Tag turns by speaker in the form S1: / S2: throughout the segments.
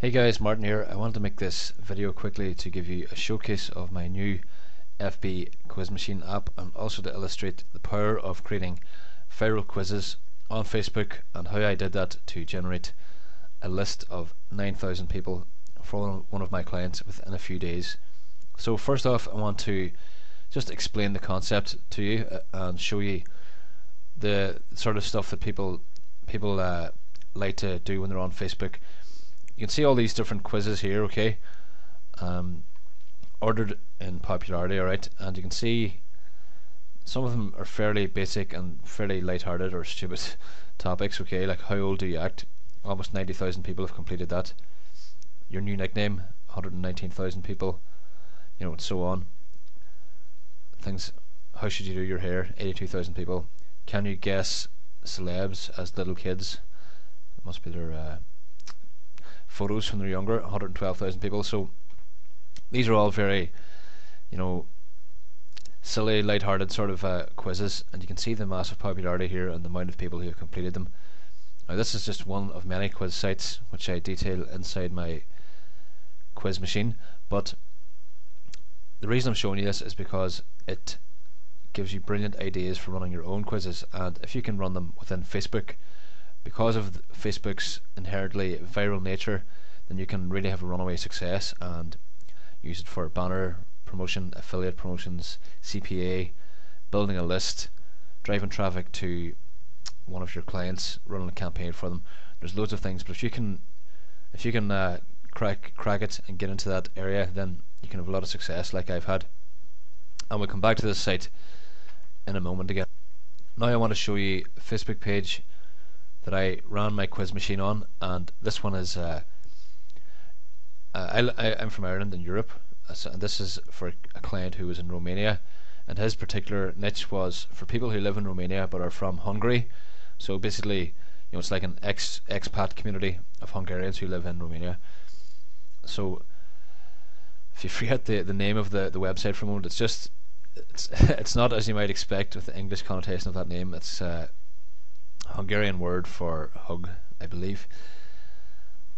S1: Hey guys, Martin here. I wanted to make this video quickly to give you a showcase of my new FB quiz machine app, and also to illustrate the power of creating viral quizzes on Facebook and how I did that to generate a list of 9,000 people for one of my clients within a few days. So first off, I want to just explain the concept to you and show you the sort of stuff that people like to do when they're on Facebook. You can see all these different quizzes here, okay, ordered in popularity, alright, and you can see some of them are fairly basic and fairly light-hearted or stupid topics, okay, like how old do you act? Almost 90,000 people have completed that. Your new nickname, 119,000 people, you know, and so on. Things, how should you do your hair? 82,000 people. Can you guess celebs as little kids? It must be their photos when they're younger, 112,000 people. So these are all very, you know, silly, light-hearted sort of quizzes, and you can see the massive popularity here and the amount of people who have completed them. Now this is just one of many quiz sites which I detail inside my quiz machine, but the reason I'm showing you this is because it gives you brilliant ideas for running your own quizzes, and if you can run them within Facebook, because of Facebook's inherently viral nature, then you can really have a runaway success and use it for banner promotion, affiliate promotions, CPA, building a list, driving traffic to one of your clients, running a campaign for them. There's loads of things, but if you can crack it and get into that area, then you can have a lot of success like I've had. And we'll come back to this site in a moment again. Now I want to show you a Facebook page that I ran my quiz machine on, and this one is I'm from Ireland in Europe, and this is for a client who was in Romania, and his particular niche was for people who live in Romania but are from Hungary. So basically, you know, it's like an expat community of Hungarians who live in Romania. So if you forget the name of the website for a moment, it's not as you might expect with the English connotation of that name. It's Hungarian word for hug, I believe.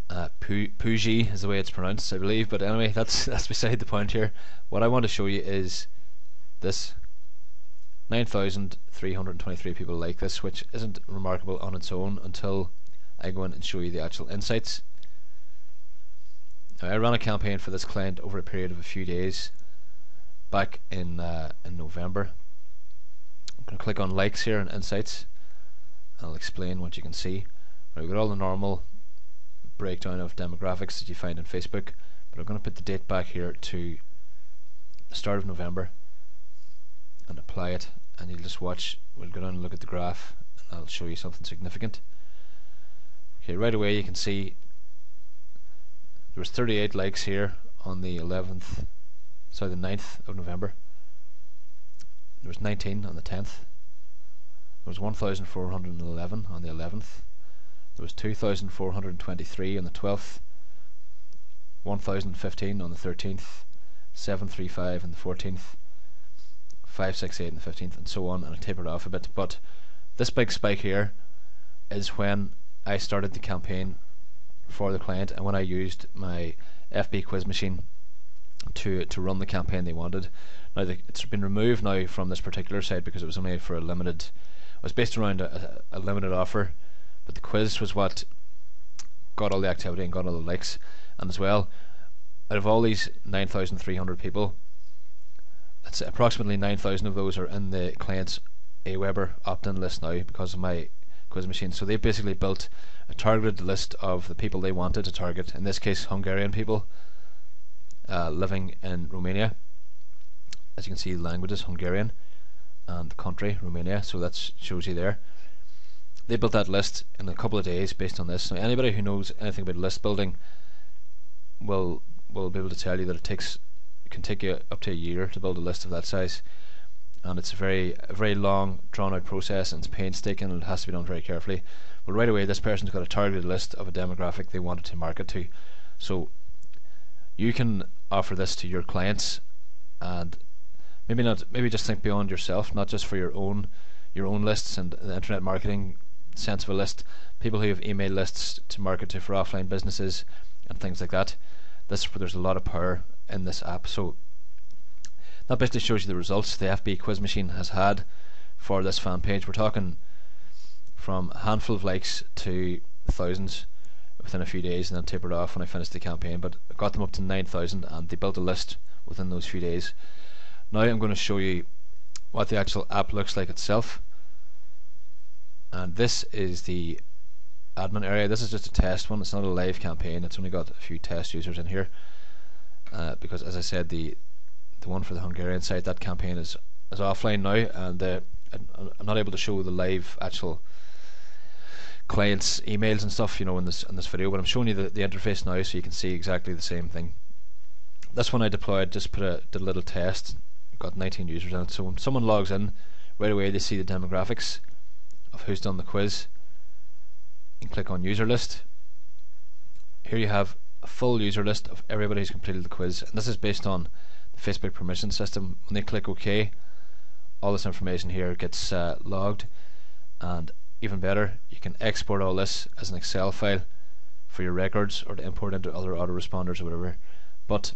S1: Puji is the way it's pronounced, I believe, but anyway, that's beside the point here. What I want to show you is this. 9,323 people like this, which isn't remarkable on its own until I go in and show you the actual insights. Now, I ran a campaign for this client over a period of a few days back in November. I'm going to click on likes here and insights, and I'll explain what you can see. We've got all the normal breakdown of demographics that you find on Facebook, but I'm going to put the date back here to the start of November and apply it, and you'll just watch. We'll go down and look at the graph, and I'll show you something significant. Okay, right away you can see there was 38 likes here on the 9th of November. There was 19 on the 10th. There was 1,411 on the 11th. There was 2,423 on the 12th. 1,015 on the 13th. 735 on the 14th. 568 on the 15th, and so on, and I tapered off a bit. But this big spike here is when I started the campaign for the client, and when I used my FB quiz machine to run the campaign they wanted. Now it's been removed now from this particular site because it was only for a limited. It was based around a limited offer, but the quiz was what got all the activity and got all the likes. And as well, out of all these 9,300 people, it's approximately 9,000 of those are in the client's Aweber opt-in list now because of my quiz machine. So they basically built a targeted list of the people they wanted to target, in this case Hungarian people living in Romania. As you can see, the language is Hungarian and the country Romania, so that shows you there. They built that list in a couple of days based on this. Now anybody who knows anything about list building will be able to tell you that it can take you up to a year to build a list of that size, and it's a very long, drawn out process, and it's painstaking, and it has to be done very carefully. But right away this person's got a targeted list of a demographic they wanted to market to. So you can offer this to your clients, and maybe just think beyond yourself, not just for your own lists and the internet marketing sense of a list, people who have email lists to market to for offline businesses and things like that. There's a lot of power in this app. So that basically shows you the results the FB quiz machine has had for this fan page. We're talking from a handful of likes to thousands within a few days, and then tapered off when I finished the campaign, but I got them up to 9,000, and they built a list within those few days. Now I'm going to show you what the actual app looks like itself, and this is the admin area. This is just a test one, it's not a live campaign, it's only got a few test users in here, because as I said, the one for the Hungarian site, that campaign is offline now, and I'm not able to show the live actual clients' emails and stuff, in this video, but I'm showing you the interface now so you can see exactly the same thing. This one I deployed, just did a little test, got 19 users in it, so when someone logs in, right away they see the demographics of who's done the quiz. You can click on user list. Here you have a full user list of everybody who's completed the quiz, and this is based on the Facebook permission system. When they click OK, all this information here gets logged, and even better, you can export all this as an Excel file for your records or to import into other autoresponders or whatever. But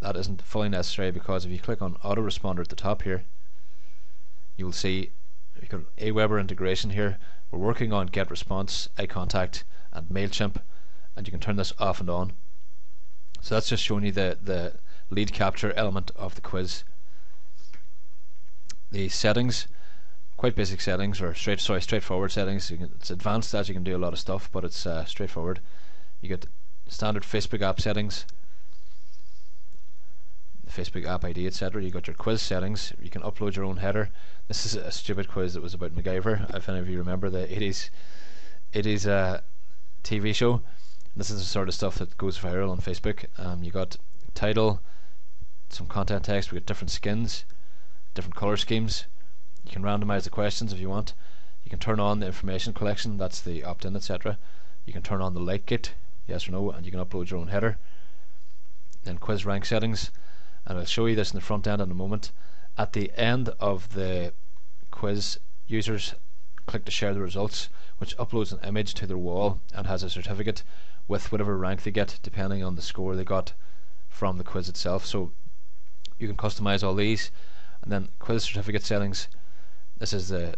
S1: that isn't fully necessary, because if you click on autoresponder at the top here, you will see you've got Aweber integration here. We're working on GetResponse, iContact and MailChimp, and you can turn this off and on. So that's just showing you the lead capture element of the quiz. The settings, quite basic settings, or straightforward settings. It's advanced as you can do a lot of stuff, but it's straightforward. You get standard Facebook app settings, the Facebook app ID, etc. You got your quiz settings. You can upload your own header. This is a stupid quiz that was about MacGyver, if any of you remember the 80s TV show. This is the sort of stuff that goes viral on Facebook. You got title, some content text. We got different skins, different color schemes. You can randomize the questions if you want. You can turn on the information collection, that's the opt-in, etc. You can turn on the like it, yes or no, and you can upload your own header. Then quiz rank settings, and I'll show you this in the front end in a moment. At the end of the quiz, users click to share the results, which uploads an image to their wall and has a certificate with whatever rank they get depending on the score they got from the quiz itself. So you can customize all these. And then quiz certificate settings, this is the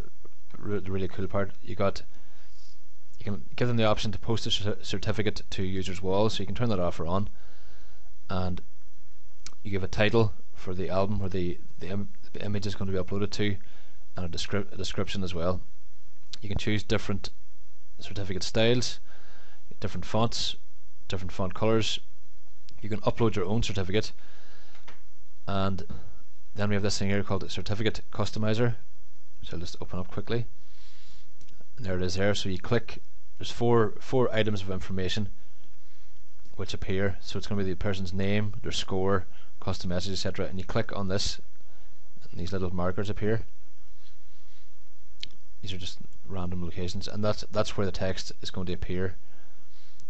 S1: really cool part. You can give them the option to post a certificate to users' walls, so you can turn that off or on, and you give a title for the album where the image is going to be uploaded to, and a description as well. You can choose different certificate styles, different fonts, different font colors. You can upload your own certificate, and then we have this thing here called a certificate customizer, which I'll just open up quickly, and there it is there. So you click, there's four items of information which appear, so it's going to be the person's name, their score, custom message, etc. and you click on this and these little markers appear. These are just random locations, and that's where the text is going to appear,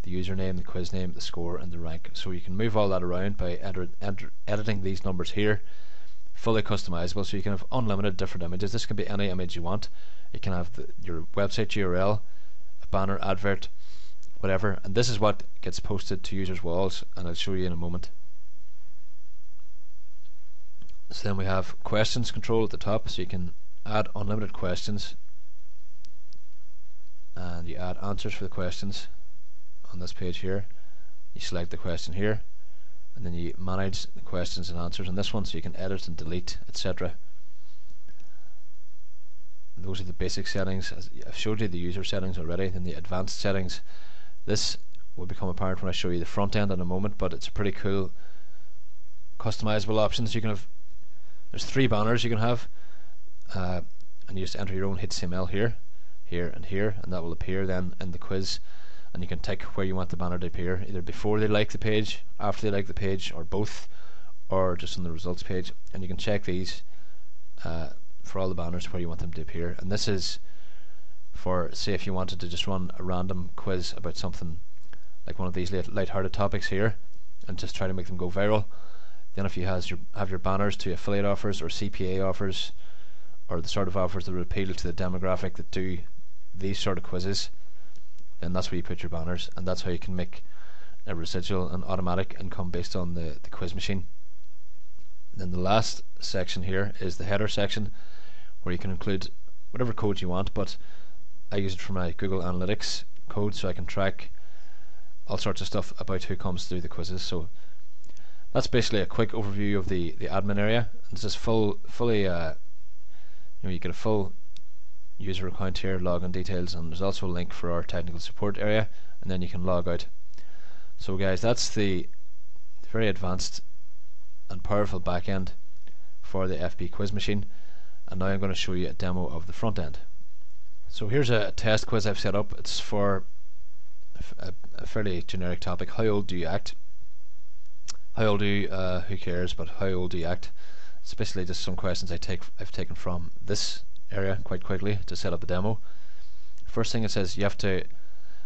S1: the username, the quiz name, the score and the rank. So you can move all that around by editing these numbers here. Fully customizable, so you can have unlimited different images. This can be any image you want. You can have your website URL, a banner, advert, whatever, and this is what gets posted to users' walls, and I'll show you in a moment. So then we have questions control at the top, so you can add unlimited questions, and you add answers for the questions on this page here. You select the question here, and then you manage the questions and answers on this one, so you can edit and delete, etc. Those are the basic settings. As I've showed you the user settings already. Then the advanced settings, this will become apparent when I show you the front end in a moment, but it's a pretty cool customizable options. You can have, there's 3 banners you can have, and you just enter your own HTML here, here and here, and that will appear then in the quiz. And you can tick where you want the banner to appear, either before they like the page, after they like the page, or both, or just on the results page. And you can check these for all the banners where you want them to appear. And this is for, say, if you wanted to just run a random quiz about something like one of these light-hearted topics here, and just try to make them go viral. Then if you have your banners to affiliate offers or CPA offers, or the sort of offers that would appeal to the demographic that do these sort of quizzes, then that's where you put your banners, and that's how you can make a residual and automatic income based on the quiz machine. Then the last section here is the header section, where you can include whatever code you want, but I use it for my Google Analytics code, so I can track all sorts of stuff about who comes through the quizzes. So that's basically a quick overview of the admin area. This is fully you get a full user account here, login details, and there's also a link for our technical support area, and then you can log out. So guys, that's the very advanced and powerful back end for the FB quiz machine, and now I'm going to show you a demo of the front end. So here's a test quiz I've set up. It's for a fairly generic topic. How old do you act? How old are you? Who cares? But how old do you act? It's basically just some questions I've taken from this area quite quickly to set up the demo. First thing, it says you have to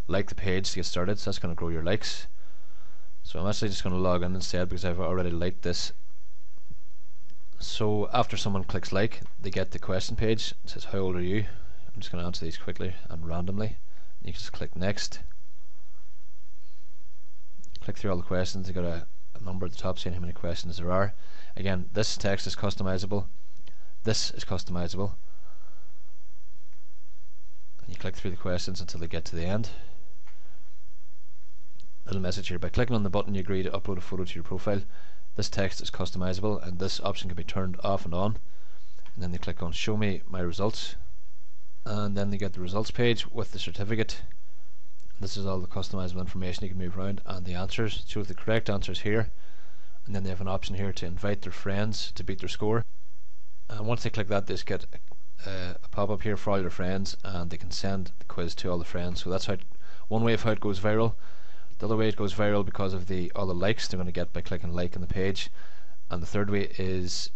S1: like the page to get started, so that's going to grow your likes. So I'm actually just going to log in instead because I've already liked this. So after someone clicks like, they get the question page. It says how old are you? I'm just going to answer these quickly and randomly. You can just click next. Click through all the questions. You got a number at the top saying how many questions there are. Again, this text is customizable. This is customizable. And you click through the questions until they get to the end. Little message here: by clicking on the button you agree to upload a photo to your profile. This text is customizable, and this option can be turned off and on. And then they click on show me my results, and then they get the results page with the certificate. This is all the customizable information you can move around, and the answers. It shows the correct answers here, and then they have an option here to invite their friends to beat their score. And once they click that, they just get a pop-up here for all their friends, and they can send the quiz to all the friends. So that's how one way of how it goes viral. The other way it goes viral because of all the likes they're going to get by clicking like on the page, and the third way is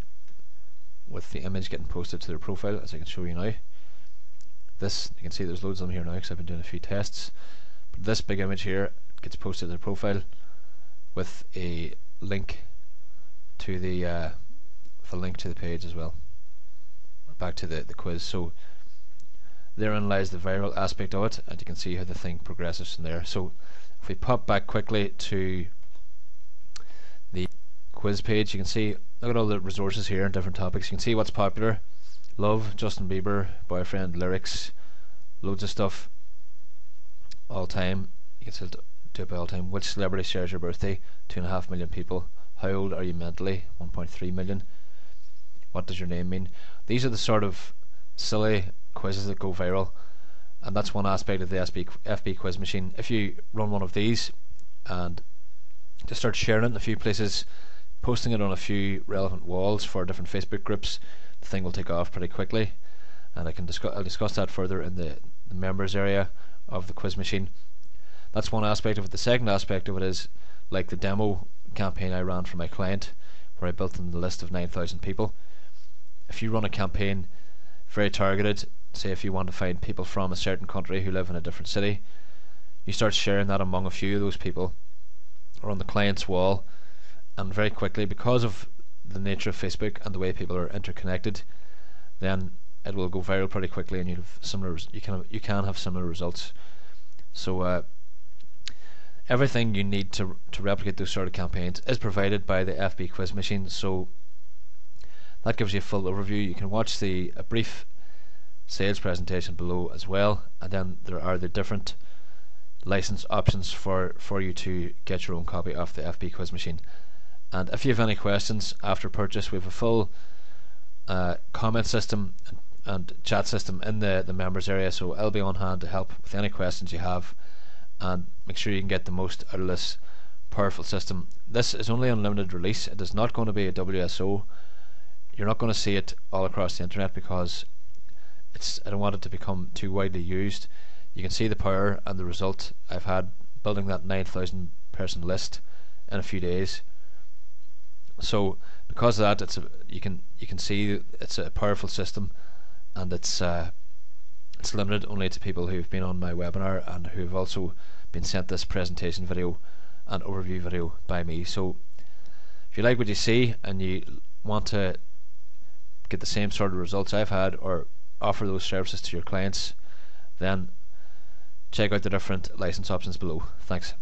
S1: with the image getting posted to their profile, as I can show you now. This, you can see there's loads of them here now because I've been doing a few tests, but this big image here gets posted to their profile with a link to the page as well, back to the quiz. So therein lies the viral aspect of it, and you can see how the thing progresses from there. So if we pop back quickly to the quiz page, you can see, look at all the resources here and different topics. You can see what's popular: love, Justin Bieber, boyfriend, lyrics, loads of stuff. All time, you can still do it by all time. Which celebrity shares your birthday? 2.5 million people. How old are you mentally? 1.3 million. What does your name mean? These are the sort of silly quizzes that go viral, and that's one aspect of the FB quiz machine. If you run one of these and just start sharing it in a few places, posting it on a few relevant walls for different Facebook groups, the thing will take off pretty quickly. And I'll discuss that further in the members area of the quiz machine. That's one aspect of it. The second aspect of it is like the demo campaign I ran for my client, where I built them the list of 9,000 people. If you run a campaign very targeted, say if you want to find people from a certain country who live in a different city, you start sharing that among a few of those people or on the client's wall, and very quickly, because of the nature of Facebook and the way people are interconnected, then it will go viral pretty quickly, and you can have similar results. So everything you need to replicate those sort of campaigns is provided by the FB quiz machine. So that gives you a full overview. You can watch a brief sales presentation below as well, and then there are the different license options for you to get your own copy of the FB quiz machine. And if you have any questions after purchase, we have a full comment system and chat system in the members area, so I'll be on hand to help with any questions you have and make sure you can get the most out of this powerful system. This is only on limited release. It is not going to be a WSO. You're not going to see it all across the internet because I don't want it to become too widely used. You can see the power and the result I've had building that 9,000 person list in a few days. So because of that, you can see it's a powerful system, and it's limited only to people who've been on my webinar and who've also been sent this presentation video and overview video by me. So if you like what you see and you want to get the same sort of results I've had or offer those services to your clients, then check out the different license options below. Thanks.